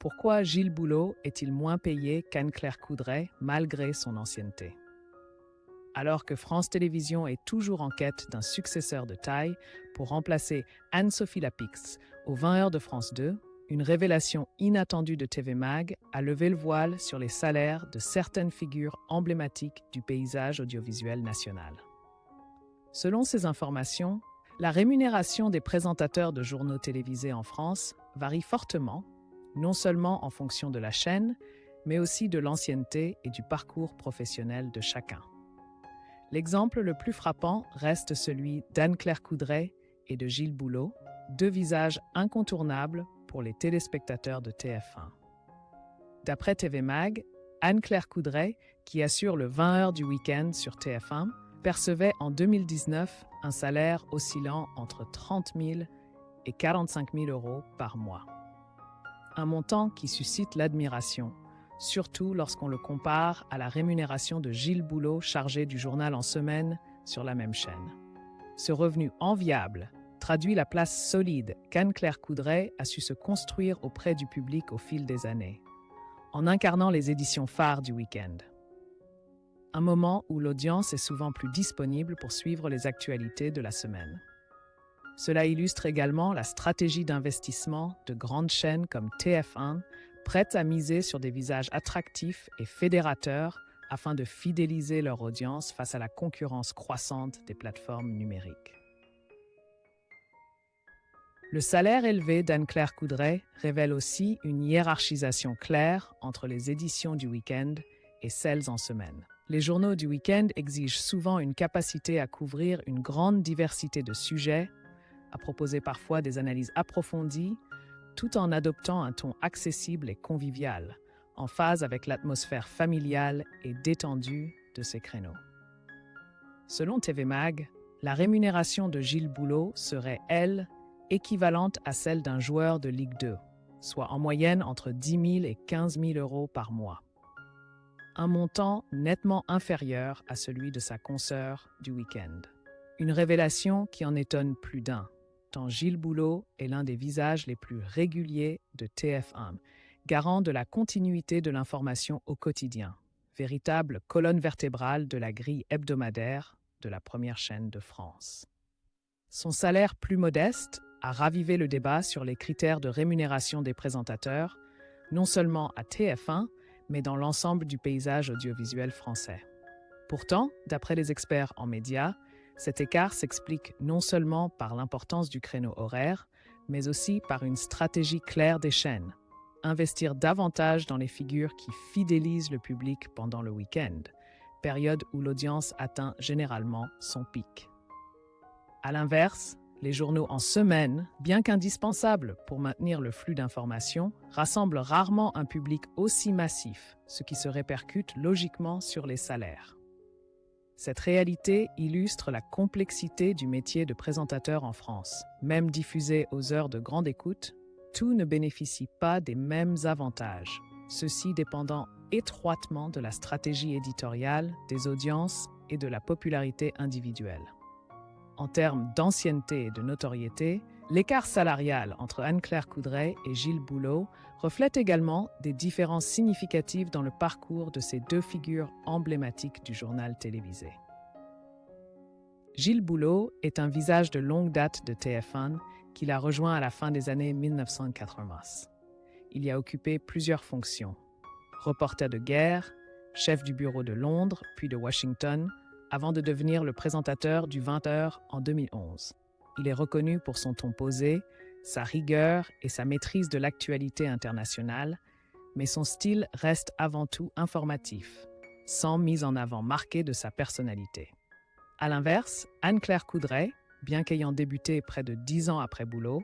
Pourquoi Gilles Boulot est-il moins payé qu'Anne-Claire Coudray malgré son ancienneté? Alors que France Télévisions est toujours en quête d'un successeur de taille pour remplacer Anne-Sophie Lapix aux 20 heures de France 2, une révélation inattendue de TV Mag a levé le voile sur les salaires de certaines figures emblématiques du paysage audiovisuel national. Selon ces informations, la rémunération des présentateurs de journaux télévisés en France varie fortement, non seulement en fonction de la chaîne, mais aussi de l'ancienneté et du parcours professionnel de chacun. L'exemple le plus frappant reste celui d'Anne-Claire Coudray et de Gilles Boulot, deux visages incontournables pour les téléspectateurs de TF1. D'après TV Mag, Anne-Claire Coudray, qui assure le 20 heures du week-end sur TF1, percevait en 2019 un salaire oscillant entre 30 000 et 45 000 euros par mois. Un montant qui suscite l'admiration, surtout lorsqu'on le compare à la rémunération de Gilles Boulot chargé du journal en semaine sur la même chaîne. Ce revenu enviable traduit la place solide qu'Anne-Claire Coudray a su se construire auprès du public au fil des années, en incarnant les éditions phares du week-end. Un moment où l'audience est souvent plus disponible pour suivre les actualités de la semaine. Cela illustre également la stratégie d'investissement de grandes chaînes comme TF1, prêtes à miser sur des visages attractifs et fédérateurs afin de fidéliser leur audience face à la concurrence croissante des plateformes numériques. Le salaire élevé d'Anne-Claire Coudray révèle aussi une hiérarchisation claire entre les éditions du week-end et celles en semaine. Les journaux du week-end exigent souvent une capacité à couvrir une grande diversité de sujets, à proposer parfois des analyses approfondies, tout en adoptant un ton accessible et convivial, en phase avec l'atmosphère familiale et détendue de ces créneaux. Selon TV Mag, la rémunération de Gilles Boulot serait, elle, équivalente à celle d'un joueur de Ligue 2, soit en moyenne entre 10 000 et 15 000 euros par mois. Un montant nettement inférieur à celui de sa consoeur du week-end. Une révélation qui en étonne plus d'un, tant Gilles Boulot est l'un des visages les plus réguliers de TF1, garant de la continuité de l'information au quotidien, véritable colonne vertébrale de la grille hebdomadaire de la première chaîne de France. Son salaire plus modeste a ravivé le débat sur les critères de rémunération des présentateurs, non seulement à TF1, mais dans l'ensemble du paysage audiovisuel français. Pourtant, d'après les experts en médias, cet écart s'explique non seulement par l'importance du créneau horaire, mais aussi par une stratégie claire des chaînes. Investir davantage dans les figures qui fidélisent le public pendant le week-end, période où l'audience atteint généralement son pic. À l'inverse, les journaux en semaine, bien qu'indispensables pour maintenir le flux d'informations, rassemblent rarement un public aussi massif, ce qui se répercute logiquement sur les salaires. Cette réalité illustre la complexité du métier de présentateur en France. Même diffusé aux heures de grande écoute, tout ne bénéficie pas des mêmes avantages, ceci dépendant étroitement de la stratégie éditoriale, des audiences et de la popularité individuelle. En termes d'ancienneté et de notoriété, l'écart salarial entre Anne-Claire Coudray et Gilles Boulot reflète également des différences significatives dans le parcours de ces deux figures emblématiques du journal télévisé. Gilles Boulot est un visage de longue date de TF1 qu'il a rejoint à la fin des années 1980. Il y a occupé plusieurs fonctions. Reporter de guerre, chef du bureau de Londres, puis de Washington, avant de devenir le présentateur du 20 heures en 2011. Il est reconnu pour son ton posé, sa rigueur et sa maîtrise de l'actualité internationale, mais son style reste avant tout informatif, sans mise en avant marquée de sa personnalité. À l'inverse, Anne-Claire Coudray, bien qu'ayant débuté près de 10 ans après Boulot,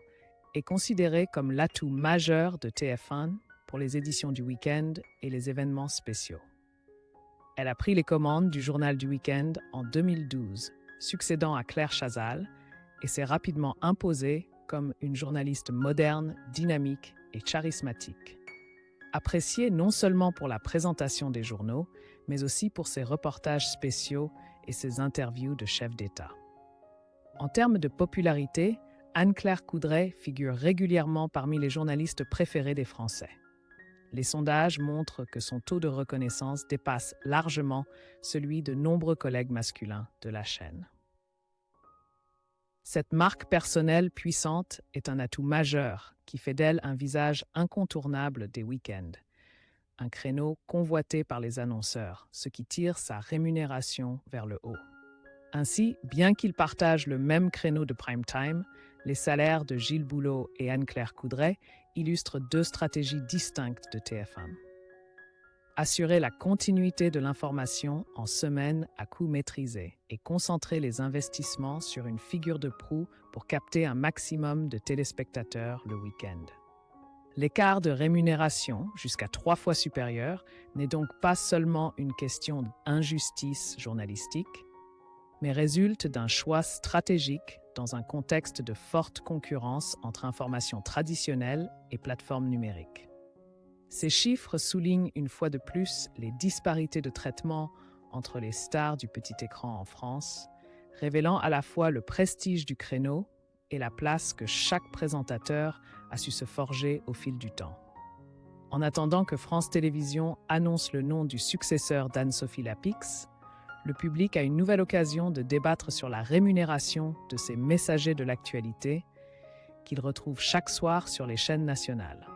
est considérée comme l'atout majeur de TF1 pour les éditions du week-end et les événements spéciaux. Elle a pris les commandes du journal du week-end en 2012, succédant à Claire Chazal, et s'est rapidement imposée comme une journaliste moderne, dynamique et charismatique. Appréciée non seulement pour la présentation des journaux, mais aussi pour ses reportages spéciaux et ses interviews de chefs d'État. En termes de popularité, Anne-Claire Coudray figure régulièrement parmi les journalistes préférés des Français. Les sondages montrent que son taux de reconnaissance dépasse largement celui de nombreux collègues masculins de la chaîne. Cette marque personnelle puissante est un atout majeur qui fait d'elle un visage incontournable des week-ends, un créneau convoité par les annonceurs, ce qui tire sa rémunération vers le haut. Ainsi, bien qu'ils partagent le même créneau de prime time, les salaires de Gilles Boulot et Anne-Claire Coudray illustrent deux stratégies distinctes de TF1. Assurer la continuité de l'information en semaine à coût maîtrisé et concentrer les investissements sur une figure de proue pour capter un maximum de téléspectateurs le week-end. L'écart de rémunération, jusqu'à 3 fois supérieur, n'est donc pas seulement une question d'injustice journalistique, mais résulte d'un choix stratégique dans un contexte de forte concurrence entre informations traditionnelles et plateformes numériques. Ces chiffres soulignent une fois de plus les disparités de traitement entre les stars du petit écran en France, révélant à la fois le prestige du créneau et la place que chaque présentateur a su se forger au fil du temps. En attendant que France Télévisions annonce le nom du successeur d'Anne-Sophie Lapix, le public a une nouvelle occasion de débattre sur la rémunération de ces messagers de l'actualité qu'il retrouve chaque soir sur les chaînes nationales.